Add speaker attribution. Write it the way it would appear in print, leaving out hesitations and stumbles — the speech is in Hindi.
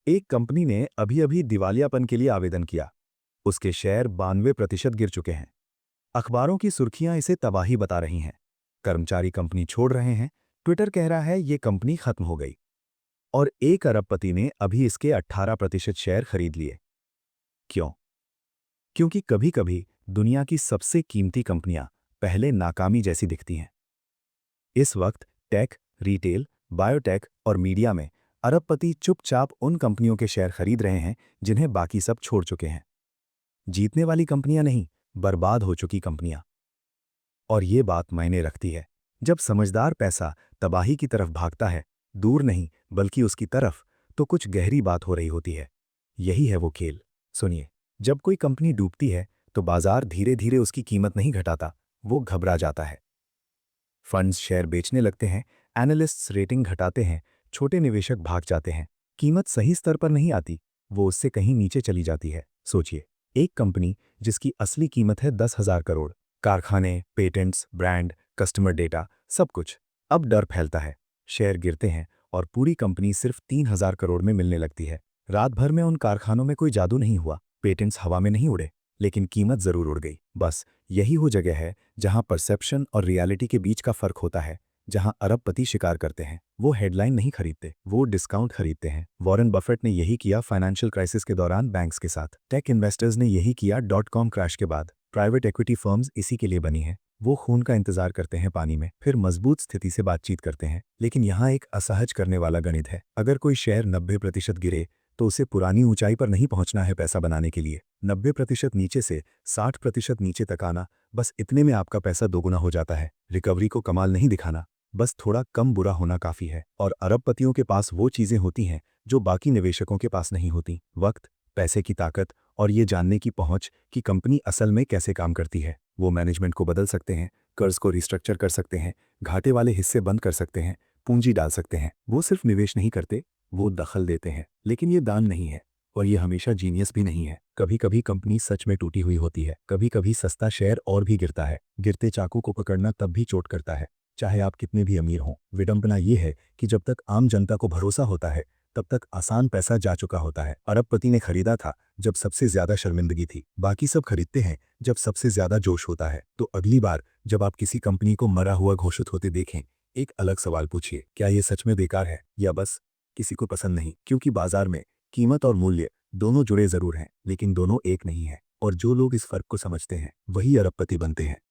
Speaker 1: एक कंपनी ने अभी-अभी दिवालियापन के लिए आवेदन किया। उसके शेयर 92% गिर चुके हैं। अखबारों की सुर्खियां इसे तबाही बता रही हैं। कर्मचारी कंपनी छोड़ रहे हैं। ट्विटर कह रहा है ये कंपनी खत्म हो गई। और एक अरबपति ने अभी इसके 18% शेयर खरीद लिए। क्यों? क्योंकि कभी-कभी दुनिया की सबसे कीमती कंपनियां पहले नाकामी जैसी दिखती हैं। इस वक्त टेक, रिटेल, बायोटेक और मीडिया में अरबपति चुपचाप उन कंपनियों के शेयर खरीद रहे हैं जिन्हें बाकी सब छोड़ चुके हैं। जीतने वाली कंपनियां नहीं, बर्बाद हो चुकी कंपनियां। और ये बात मायने रखती है। जब समझदार पैसा तबाही की तरफ भागता है, दूर नहीं बल्कि उसकी तरफ, तो कुछ गहरी बात हो रही होती है। यही है वो खेल। सुनिए, जब कोई कंपनी डूबती है तो बाजार धीरे धीरे उसकी कीमत नहीं घटाता, वो घबरा जाता है। फंड्स शेयर बेचने लगते हैं, एनालिस्ट्स रेटिंग घटाते हैं, छोटे निवेशक भाग जाते हैं। कीमत सही स्तर पर नहीं आती, वो उससे कहीं नीचे चली जाती है। सोचिए, एक कंपनी जिसकी असली कीमत है 10,000 करोड़, कारखाने, पेटेंट्स, ब्रांड, कस्टमर डेटा, सब कुछ। अब डर फैलता है, शेयर गिरते हैं और पूरी कंपनी सिर्फ 3,000 करोड़ में मिलने लगती है। रात भर में उन कारखानों में कोई जादू नहीं हुआ, पेटेंट्स हवा में नहीं उड़े, लेकिन कीमत जरूर उड़ गई। बस यही वो जगह है जहां परसेप्शन और रियलिटी के बीच का फर्क होता है। जहां अरबपति शिकार करते हैं, वो हेडलाइन नहीं खरीदते, वो डिस्काउंट खरीदते हैं। वॉरेन बफेट ने यही किया फाइनेंशियल क्राइसिस के दौरान बैंक्स के साथ। टेक इन्वेस्टर्स ने यही किया .com क्रैश के बाद। प्राइवेट इक्विटी फर्म्स इसी के लिए बनी हैं। वो खून का इंतजार करते हैं पानी में, फिर मजबूत स्थिति से बातचीत करते हैं। लेकिन यहाँ एक असहज करने वाला गणित है। अगर कोई शेयर 90% गिरे तो उसे पुरानी ऊंचाई पर नहीं पहुंचना है पैसा बनाने के लिए। 90% नीचे से 60% नीचे तक आना, बस इतने में आपका पैसा दोगुना हो जाता है। रिकवरी को कमाल नहीं दिखाना, बस थोड़ा कम बुरा होना काफी है। और अरबपतियों के पास वो चीजें होती हैं जो बाकी निवेशकों के पास नहीं होती। वक्त, पैसे की ताकत और ये जानने की पहुंच कि कंपनी असल में कैसे काम करती है। वो मैनेजमेंट को बदल सकते हैं, कर्ज को रिस्ट्रक्चर कर सकते हैं, घाटे वाले हिस्से बंद कर सकते हैं, पूंजी डाल सकते हैं। वो सिर्फ निवेश नहीं करते, वो दखल देते हैं। लेकिन ये दान नहीं है और ये हमेशा जीनियस भी नहीं है। कभी कभी कंपनी सच में टूटी हुई होती है, कभी कभी सस्ता शेयर और भी गिरता है। गिरते चाकू को पकड़ना तब भी चोट करता है, चाहे आप कितने भी अमीर हों। विडंबना ये है कि जब तक आम जनता को भरोसा होता है, तब तक आसान पैसा जा चुका होता है। अरबपति ने खरीदा था जब सबसे ज्यादा शर्मिंदगी थी। बाकी सब खरीदते हैं जब सबसे ज्यादा जोश होता है। तो अगली बार जब आप किसी कंपनी को मरा हुआ घोषित होते देखें, एक अलग सवाल पूछिए, क्या ये सच में बेकार है या बस किसी को पसंद नहीं? क्योंकि बाजार में कीमत और मूल्य दोनों जुड़े जरूर हैं, लेकिन दोनों एक नहीं हैं। और जो लोग इस फर्क को समझते हैं, वही अरबपति बनते हैं।